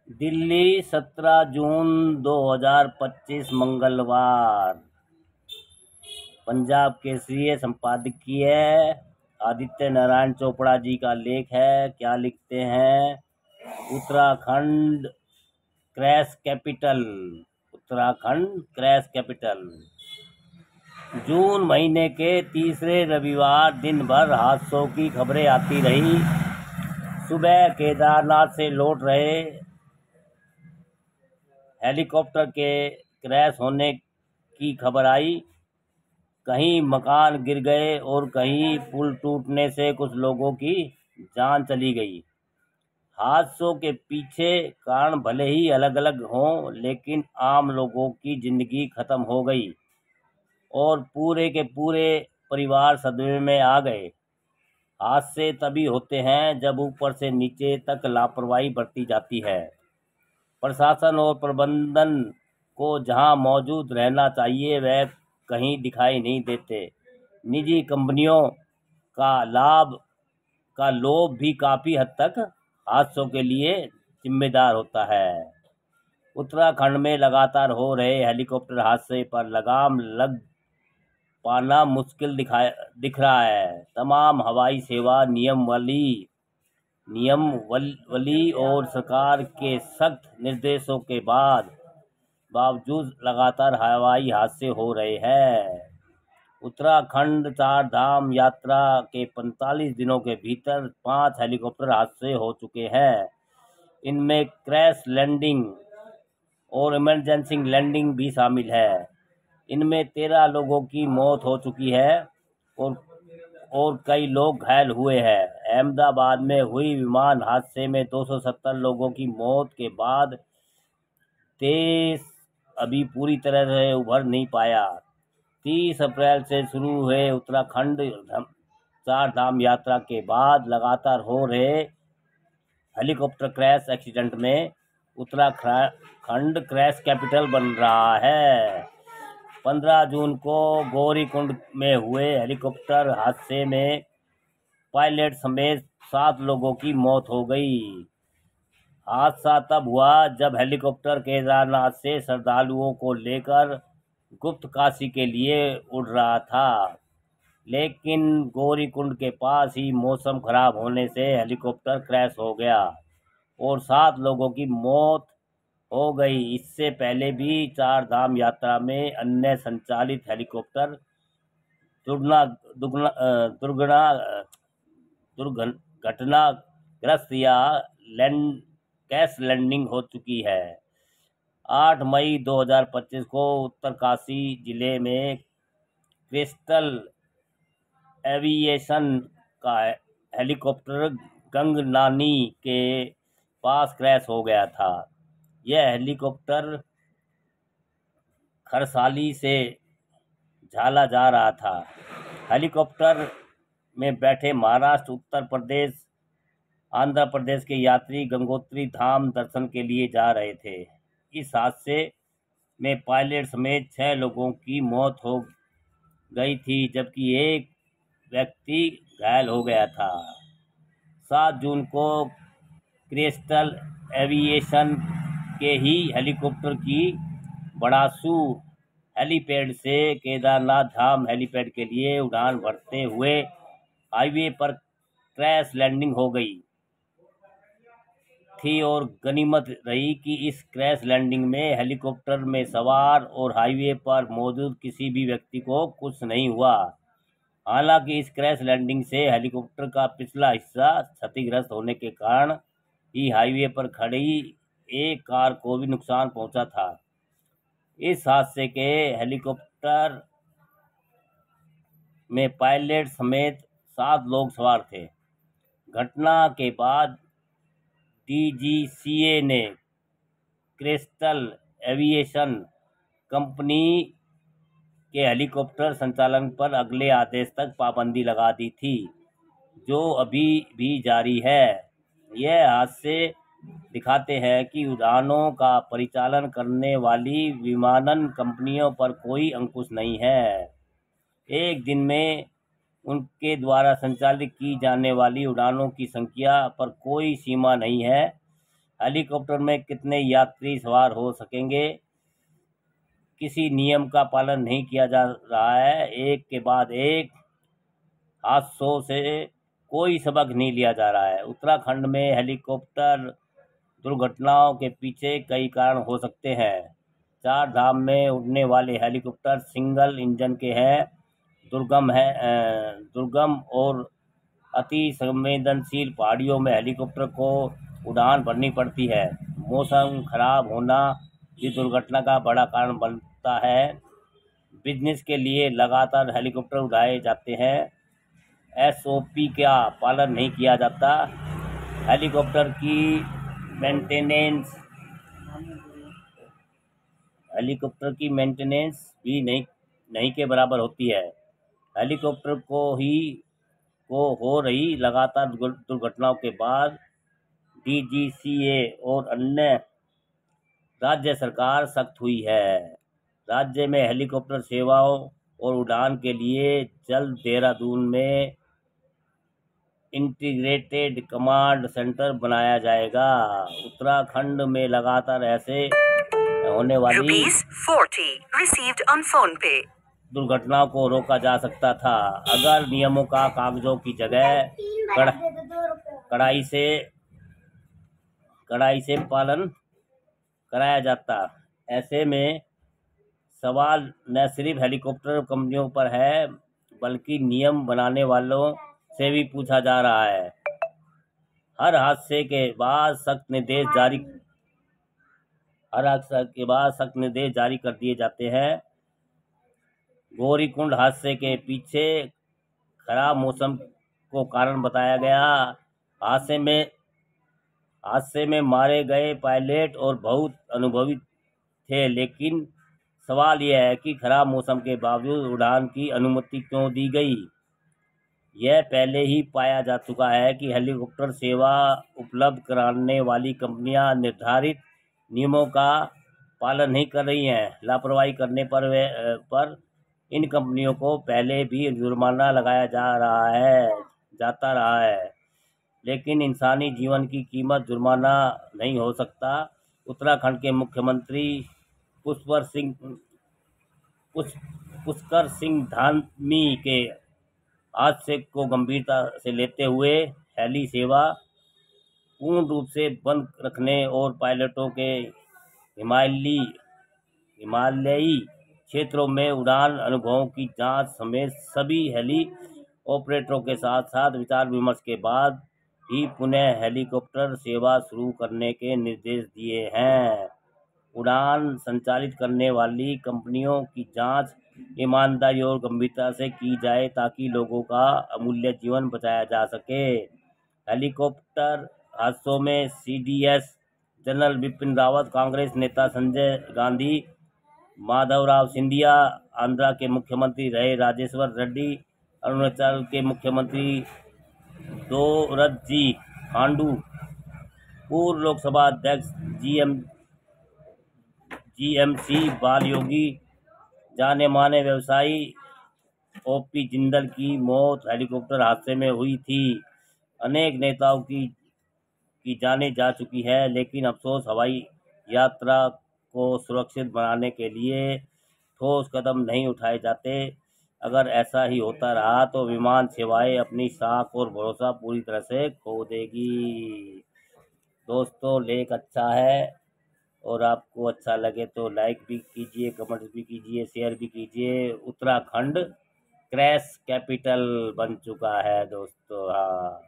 दिल्ली 17 जून 2025 मंगलवार। पंजाब केसरी संपादकीय आदित्य नारायण चोपड़ा जी का लेख है। क्या लिखते हैं? Uttarakhand crash capital. Uttarakhand crash capital. जून महीने के तीसरे रविवार दिन भर हादसों की खबरें आती रही। सुबह केदारनाथ से लौट रहे हेलीकॉप्टर के क्रैश होने की खबर आई। कहीं मकान गिर गए और कहीं पुल टूटने से कुछ लोगों की जान चली गई। हादसों के पीछे कारण भले ही अलग अलग हों, लेकिन आम लोगों की जिंदगी खत्म हो गई और पूरे के पूरे परिवार सदमे में आ गए। हादसे तभी होते हैं जब ऊपर से नीचे तक लापरवाही बरती जाती है। प्रशासन और प्रबंधन को जहां मौजूद रहना चाहिए वह कहीं दिखाई नहीं देते। निजी कंपनियों का लोभ भी काफी हद तक हादसों के लिए जिम्मेदार होता है। उत्तराखंड में लगातार हो रहे हेलीकॉप्टर हादसे पर लगाम लग पाना मुश्किल दिख रहा है। तमाम हवाई सेवा नियमावली और सरकार के सख्त निर्देशों के बावजूद लगातार हवाई हादसे हो रहे हैं। उत्तराखंड चार धाम यात्रा के 45 दिनों के भीतर 5 हेलीकॉप्टर हादसे हो चुके हैं। इनमें क्रैश लैंडिंग और इमरजेंसी लैंडिंग भी शामिल है। इनमें 13 लोगों की मौत हो चुकी है और कई लोग घायल हुए हैं। अहमदाबाद में हुई विमान हादसे में 270 लोगों की मौत के बाद देश अभी पूरी तरह से उभर नहीं पाया। 30 अप्रैल से शुरू हुए उत्तराखंड चार धाम यात्रा के बाद लगातार हो रहे हेलीकॉप्टर क्रैश एक्सीडेंट में उत्तराखंड क्रैश कैपिटल बन रहा है। 15 जून को गौरीकुंड में हुए हेलीकॉप्टर हादसे में पायलट समेत 7 लोगों की मौत हो गई। हादसा तब हुआ जब हेलीकॉप्टर केदारनाथ से श्रद्धालुओं को लेकर गुप्त काशी के लिए उड़ रहा था, लेकिन गौरीकुंड के पास ही मौसम खराब होने से हेलीकॉप्टर क्रैश हो गया और 7 लोगों की मौत हो गई। इससे पहले भी चार धाम यात्रा में अन्य संचालित हेलीकॉप्टर दुर्घटनाग्रस्त या क्रैश लैंडिंग हो चुकी है। 8 मई 2025 को उत्तरकाशी जिले में क्रिस्टल एविएशन का हेलीकॉप्टर गंगनानी के पास क्रैश हो गया था। यह हेलीकॉप्टर खरसाली से झाला जा रहा था। हेलीकॉप्टर में बैठे महाराष्ट्र, उत्तर प्रदेश, आंध्र प्रदेश के यात्री गंगोत्री धाम दर्शन के लिए जा रहे थे। इस हादसे में पायलट समेत 6 लोगों की मौत हो गई थी, जबकि एक व्यक्ति घायल हो गया था। 7 जून को क्रिस्टल एविएशन के ही हेलीकॉप्टर की बड़ासू हेलीपैड से केदारनाथ धाम हेलीपैड के लिए उड़ान भरते हुए हाईवे पर क्रैश लैंडिंग हो गई थी और गनीमत रही कि इस क्रैश लैंडिंग में हेलीकॉप्टर में सवार और हाईवे पर मौजूद किसी भी व्यक्ति को कुछ नहीं हुआ। हालांकि इस क्रैश लैंडिंग से हेलीकॉप्टर का पिछला हिस्सा क्षतिग्रस्त होने के कारण ही हाईवे पर खड़ी एक कार को भी नुकसान पहुंचा था। इस हादसे के हेलीकॉप्टर में पायलट समेत 7 लोग सवार थे। घटना के बाद डीजीसीए ने क्रिस्टल एविएशन कंपनी के हेलीकॉप्टर संचालन पर अगले आदेश तक पाबंदी लगा दी थी, जो अभी भी जारी है। यह हादसे दिखाते हैं कि उड़ानों का परिचालन करने वाली विमानन कंपनियों पर कोई अंकुश नहीं है। एक दिन में उनके द्वारा संचालित की जाने वाली उड़ानों की संख्या पर कोई सीमा नहीं है। हेलीकॉप्टर में कितने यात्री सवार हो सकेंगे? किसी नियम का पालन नहीं किया जा रहा है। एक के बाद एक हादसों से कोई सबक नहीं लिया जा रहा है। उत्तराखंड में हेलीकॉप्टर दुर्घटनाओं के पीछे कई कारण हो सकते हैं। चार धाम में उड़ने वाले हेलीकॉप्टर सिंगल इंजन के हैं, दुर्गम और अति संवेदनशील पहाड़ियों में हेलीकॉप्टर को उड़ान भरनी पड़ती है। मौसम खराब होना भी दुर्घटना का बड़ा कारण बनता है। बिजनेस के लिए लगातार हेलीकॉप्टर उड़ाए जाते हैं। एसओपी का पालन नहीं किया जाता। हेलीकॉप्टर की मेंटेनेंस भी नहीं के बराबर होती है। हेलीकॉप्टर को हो रही लगातार दुर्घटनाओं के बाद डीजीसीए और अन्य राज्य सरकार सख्त हुई है। राज्य में हेलीकॉप्टर सेवाओं और उड़ान के लिए जल्द देहरादून में इंटीग्रेटेड कमांड सेंटर बनाया जाएगा। उत्तराखंड में लगातार ऐसे होने वाली ₹40 received on PhonePe. दुर्घटनाओं को रोका जा सकता था अगर नियमों का कागजों की जगह कड़ाई से पालन कराया जाता। ऐसे में सवाल न सिर्फ हेलीकॉप्टर कंपनियों पर है, बल्कि नियम बनाने वालों से भी पूछा जा रहा है। हर हादसे के बाद सख्त निर्देश जारी कर दिए जाते हैं। गौरीकुंड हादसे के पीछे खराब मौसम को कारण बताया गया। हादसे में मारे गए पायलट और बहुत अनुभवी थे, लेकिन सवाल यह है कि खराब मौसम के बावजूद उड़ान की अनुमति क्यों दी गई? यह पहले ही पाया जा चुका है कि हेलीकॉप्टर सेवा उपलब्ध कराने वाली कंपनियां निर्धारित नियमों का पालन नहीं कर रही हैं। लापरवाही करने पर इन कंपनियों को पहले भी जुर्माना लगाया जाता रहा है, लेकिन इंसानी जीवन की कीमत जुर्माना नहीं हो सकता। उत्तराखंड के मुख्यमंत्री पुष्कर सिंह धामी के हादसे को गंभीरता से लेते हुए हेली सेवा पूर्ण रूप से बंद रखने और पायलटों के हिमालयी क्षेत्रों में उड़ान अनुभवों की जांच समेत सभी हेली ऑपरेटरों के साथ साथ विचार विमर्श के बाद ही पुनः हेलीकॉप्टर सेवा शुरू करने के निर्देश दिए हैं। उड़ान संचालित करने वाली कंपनियों की जांच ईमानदारी और गंभीरता से की जाए ताकि लोगों का अमूल्य जीवन बचाया जा सके। हेलीकॉप्टर हादसों में सीडीएस जनरल बिपिन रावत, कांग्रेस नेता संजय गांधी, माधवराव सिंधिया, आंध्रा के मुख्यमंत्री रहे राजेश्वर रेड्डी, अरुणाचल के मुख्यमंत्री दोरजी खांडू, पूर्व लोकसभा अध्यक्ष जीएमसी बाल योगी, जाने माने व्यवसायी ओपी जिंदल की मौत हेलीकॉप्टर हादसे में हुई थी। अनेक नेताओं की जाने जा चुकी है, लेकिन अफसोस हवाई यात्रा को सुरक्षित बनाने के लिए ठोस कदम नहीं उठाए जाते। अगर ऐसा ही होता रहा तो विमान सेवाएं अपनी साख और भरोसा पूरी तरह से खो देगी। दोस्तों, लेख अच्छा है और आपको अच्छा लगे तो लाइक भी कीजिए, कमेंट्स भी कीजिए, शेयर भी कीजिए। उत्तराखंड क्रैश कैपिटल बन चुका है दोस्तों। हाँ।